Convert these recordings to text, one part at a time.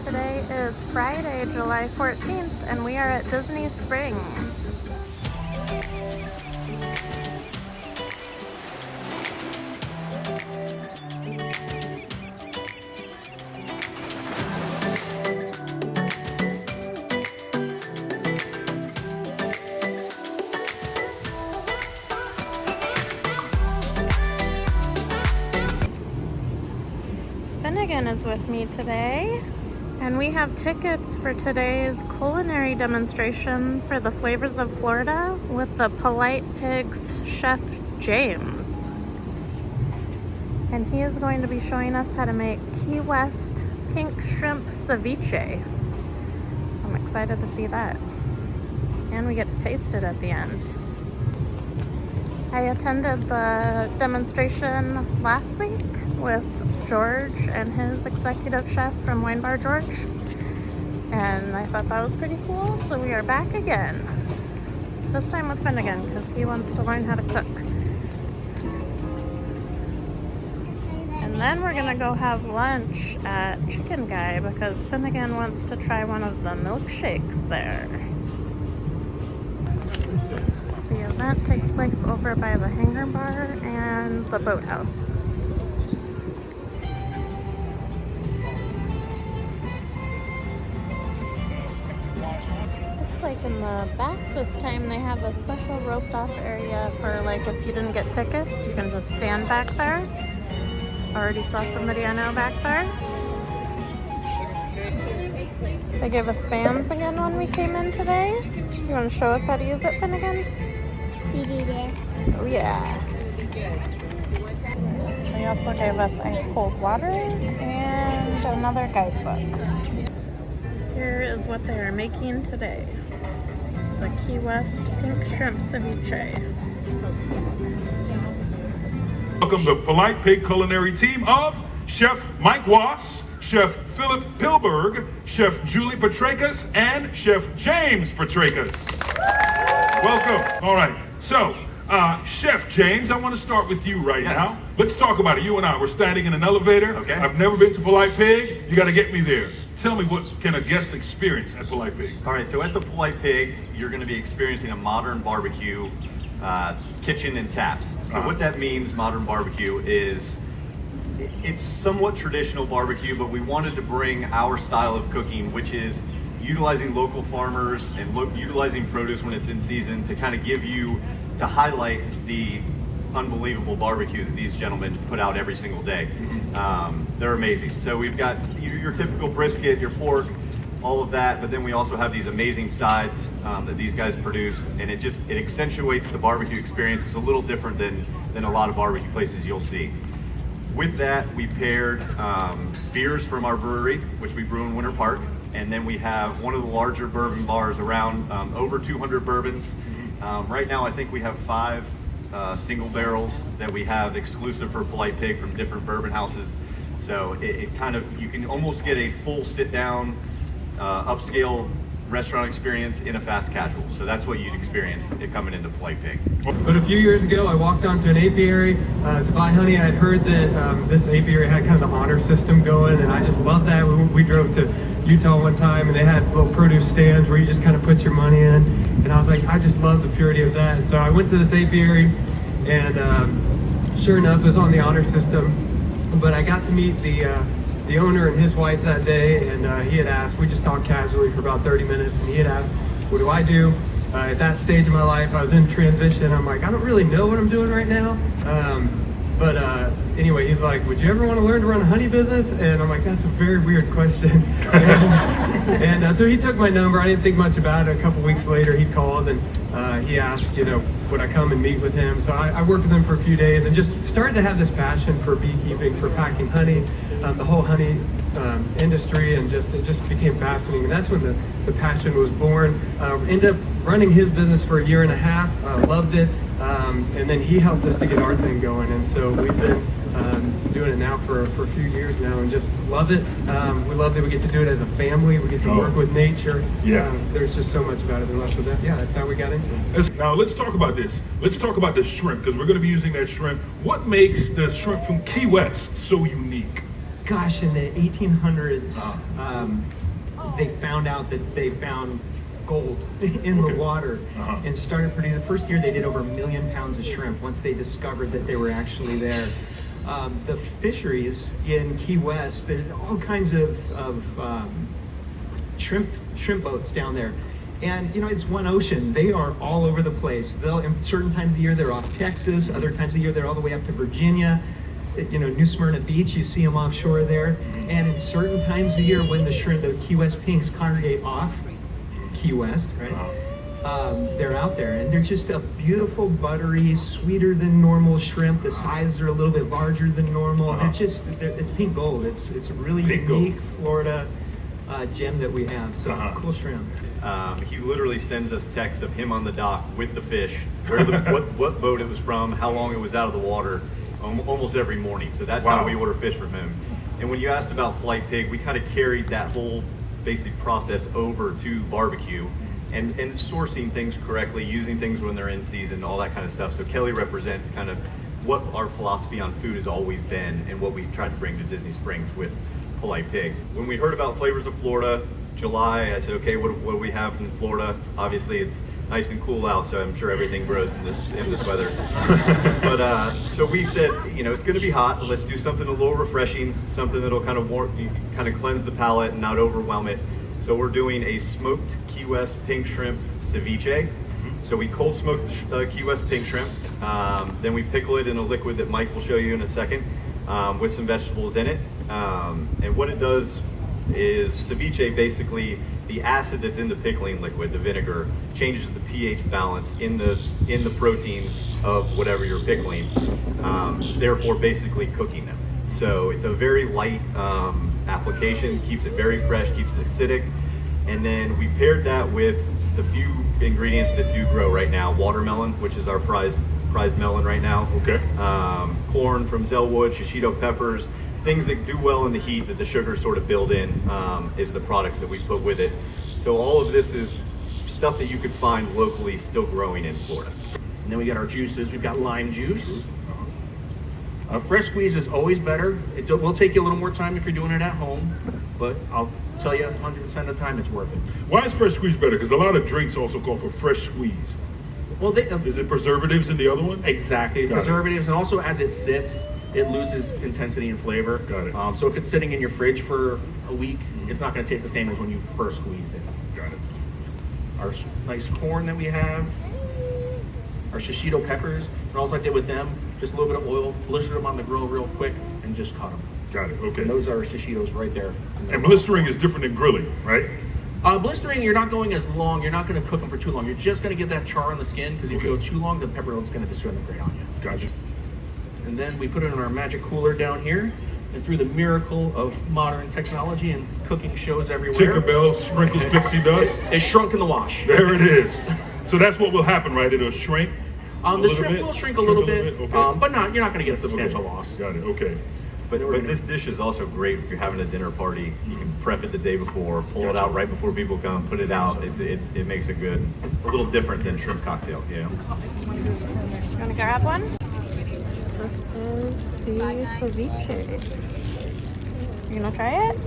Today is Friday, July 14th, and we are at Disney Springs. Finnegan is with me today, and we have tickets for today's culinary demonstration for the Flavors of Florida with the Polite Pigs chef James. And he is going to be showing us how to make Key West pink shrimp ceviche. So I'm excited to see that. And we get to taste it at the end. I attended the demonstration last week with George and his executive chef from Wine Bar George, and I thought that was pretty cool, so we are back again. This time with Finnegan because he wants to learn how to cook. And then we're gonna go have lunch at Chicken Guy because Finnegan wants to try one of the milkshakes there. The event takes place over by the Hangar Bar and the Boathouse. Looks like in the back this time they have a special roped off area for like if you didn't get tickets, you can just stand back there. Already saw somebody I know back there. They gave us fans again when we came in today. You want to show us how to use it, Finnegan? You do this. Oh yeah. They also gave us ice cold water and another guidebook. Here is what they are making today. The Key West pink shrimp ceviche. Welcome the Polite Pig Culinary team of Chef Mike Wass, Chef Philip Pilberg, Chef Julie Petrakis, and Chef James Petrakis. Welcome. All right. So, Chef James, I want to start with you right now. Let's talk about it. You and I, we're standing in an elevator. Okay. I've never been to Polite Pig. You got to get me there. Tell me, what can a guest experience at Polite Pig? All right, so at the Polite Pig, you're going to be experiencing a modern barbecue kitchen and taps. So what that means, modern barbecue, is it's somewhat traditional barbecue, but we wanted to bring our style of cooking, which is utilizing local farmers and utilizing produce when it's in season to kind of to highlight the unbelievable barbecue that these gentlemen put out every single day. They're amazing. So we've got your typical brisket, your pork, all of that, but then we also have these amazing sides that these guys produce, and it accentuates the barbecue experience. It's a little different than a lot of barbecue places you'll see. With that, we paired beers from our brewery, which we brew in Winter Park, and then we have one of the larger bourbon bars around, over 200 bourbons. Right now, I think we have 5 single barrels that we have exclusive for Polite Pig from different bourbon houses. So it kind of, you can almost get a full sit down, upscale restaurant experience in a fast casual. So that's what you'd experience coming into Polite Pig. But a few years ago, I walked onto an apiary to buy honey. I had heard that this apiary had kind of the honor system going, and I just loved that. We drove to Utah one time, and they had little produce stands where you just kind of put your money in, and I was like, I just love the purity of that. And so I went to this apiary, and sure enough, it was on the honor system. But I got to meet the owner and his wife that day, and he had asked, we just talked casually for about 30 minutes, and he had asked, what do I do? At that stage of my life, I was in transition. I'm like, I don't really know what I'm doing right now. But anyway, he's like, would you ever want to learn to run a honey business? And I'm like, that's a very weird question. and so he took my number. I didn't think much about it. A couple weeks later, he called and he asked, would I come and meet with him? So I worked with him for a few days and just started to have this passion for beekeeping, for packing honey, the whole honey industry, and it just became fascinating. And that's when the passion was born. Ended up running his business for a year and a half, loved it. And then he helped us to get our thing going, and so we've been doing it now for a few years now, and just love it. We love that we get to do it as a family. We get to work with nature. Yeah. There's just so much about it. And so that's how we got into it. Now let's talk about this. Let's talk about the shrimp, because we're going to be using that shrimp. What makes the shrimp from Key West so unique? Gosh, in the 1800s, they found out that they found gold in the water and started producing. The first year they did over 1 million pounds of shrimp once they discovered that they were actually there. The fisheries in Key West, there's all kinds of shrimp boats down there. And, you know, it's one ocean. They are all over the place. In certain times of the year, they're off Texas. Other times of the year, they're all the way up to Virginia. You know, New Smyrna Beach, you see them offshore there. And in certain times of the year, when the Key West pinks congregate off Key West, right? They're out there, and they're just a beautiful, buttery, sweeter than normal shrimp. The sizes are a little bit larger than normal. It's pink gold. It's a really unique Florida gem that we have. So cool shrimp. He literally sends us texts of him on the dock with the fish, what boat it was from, how long it was out of the water, almost every morning. So that's how we order fish from him. And when you asked about Polite Pig, we kind of carried that whole basic process over to barbecue and sourcing things correctly, using things when they're in season, all that kind of stuff. So Kelly represents kind of what our philosophy on food has always been and what we tried to bring to Disney Springs with Polite Pig. When we heard about Flavors of Florida, July, I said, okay, what do we have from Florida? Obviously, it's nice and cool out, so I'm sure everything grows in this weather. But so we said, you know, it's going to be hot. Let's do something a little refreshing, something that'll kind of cleanse the palate and not overwhelm it. So we're doing a smoked Key West pink shrimp ceviche. So we cold smoke the Key West pink shrimp. Then we pickle it in a liquid that Mike will show you in a second, with some vegetables in it. And what it does is ceviche, basically the acid that's in the pickling liquid, the vinegar, changes the pH balance in the proteins of whatever you're pickling, therefore basically cooking them. So it's a very light application, keeps it very fresh, keeps it acidic. And then we paired that with the few ingredients that do grow right now: watermelon, which is our prized melon right now. Okay. Corn from Zellwood, shishito peppers, things that do well in the heat that the sugars sort of build in, is the products that we put with it. So all of this is stuff that you could find locally still growing in Florida. And then we got our juices. We've got lime juice. Fresh squeeze is always better. It will take you a little more time if you're doing it at home, but I'll tell you 100% of the time it's worth it. Why is fresh squeezed better? Because a lot of drinks also call for fresh squeezed. Well, is it preservatives in the other one? Exactly, preservatives, and also as it sits, it loses intensity and flavor. Got it. So if it's sitting in your fridge for a week, it's not going to taste the same as when you first squeezed it. Got it. Our nice corn that we have, our shishito peppers, and all I did with them, just a little bit of oil, blistered them on the grill real quick, and just cut them. Got it, okay. And those are shishitos right there. And blistering is different than grilling, right? Blistering, you're not going as long. You're not going to cook them for too long. You're just going to get that char on the skin, because if you go too long, the pepper is going to disintegrate on you. Gotcha. And then we put it in our magic cooler down here. And through the miracle of modern technology and cooking shows everywhere, Tinkerbell sprinkles pixie dust. It's shrunk in the wash. There it is. So that's what will happen, right? It'll shrink. The shrimp will shrink a little bit, okay. but you're not going to get a substantial loss. Got it. Okay. But this dish is also great if you're having a dinner party. You can prep it the day before, pull it out right before people come, put it out. It makes a little different than shrimp cocktail, you know. You want to grab one? This is the ceviche. You gonna try it?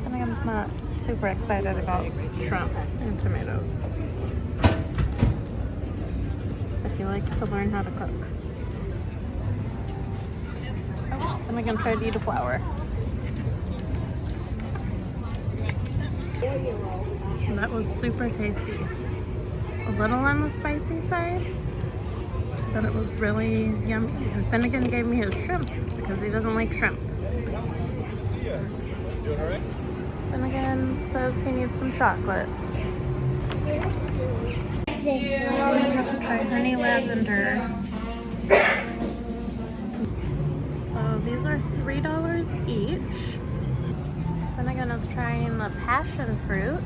I think I'm just not super excited about shrimp and tomatoes. But he likes to learn how to cook. And we can try to eat a flower. And that was super tasty. A little on the spicy side, but it was really yummy. And Finnegan gave me his shrimp because he doesn't like shrimp. Finnegan says he needs some chocolate. This Now we have to try honey lavender. So these are $3 each. Finnegan is trying the passion fruit.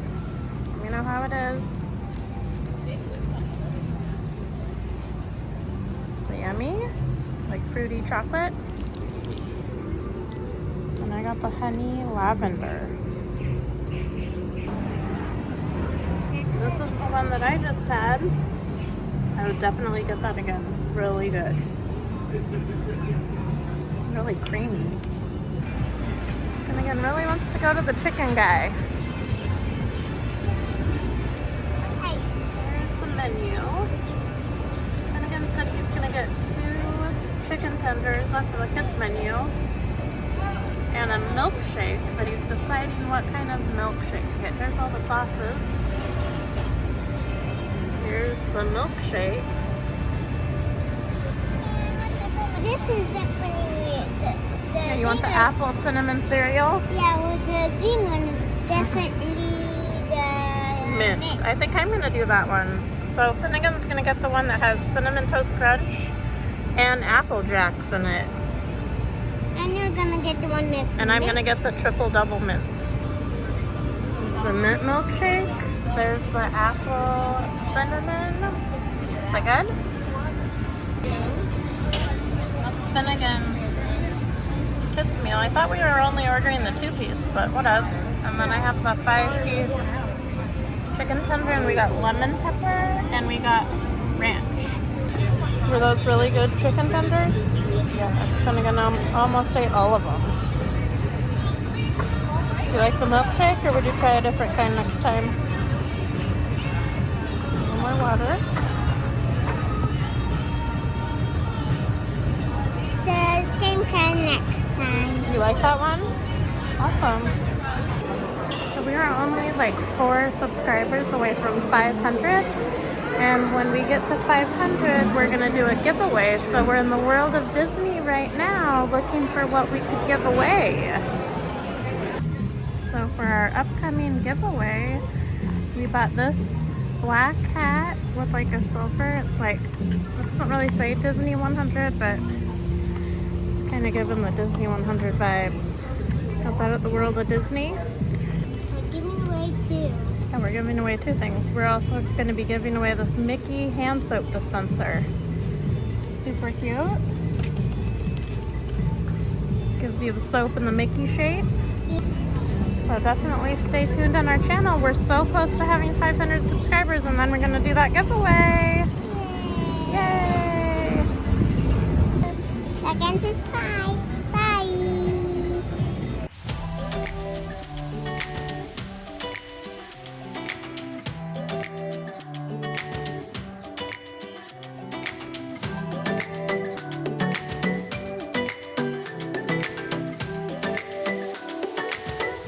You know how it is. It's yummy, like fruity chocolate. And I got the honey lavender. This is the one that I just had. I would definitely get that again. Really good. Really creamy. And again, really wants to go to the chicken guy. Hey. Here's the menu. And again, said he's gonna get 2 chicken tenders off of the kids menu and a milkshake, but he's deciding what kind of milkshake to get. Here's all the sauces. Here's the milkshakes. This is definitely the Yeah, you want the green apple cinnamon cereal? Yeah, well, the green one is definitely the Mint. I think I'm gonna do that one. So Finnegan's gonna get the one that has cinnamon toast crunch and apple jacks in it. And you're gonna get the one with And I'm mint. gonna get the triple double mint. There's the mint milkshake. There's the apple cinnamon. Is that good? That's Finnegan's kids meal. I thought we were only ordering the 2-piece, but what else? And then I have the 5-piece chicken tender, and we got lemon pepper, and we got ranch. Were those really good chicken tenders? Yeah, Finnegan almost ate all of them. You like the milkshake, or would you try a different kind next time? More water. The same kind next time. You like that one? Awesome. So we are only like 4 subscribers away from 500. And when we get to 500, we're gonna do a giveaway. So we're in the world of Disney right now looking for what we could give away. So for our upcoming giveaway, we bought this black hat with like a silver. It's like, it doesn't really say Disney 100, but it's kind of giving the Disney 100 vibes. Got that at the World of Disney. We're giving away 2. Yeah, we're giving away 2 things. We're also going to be giving away this Mickey hand soap dispenser. Super cute. Gives you the soap in the Mickey shape. So definitely stay tuned on our channel. We're so close to having 500 subscribers, and then we're going to do that giveaway. Yay! Second subscribe.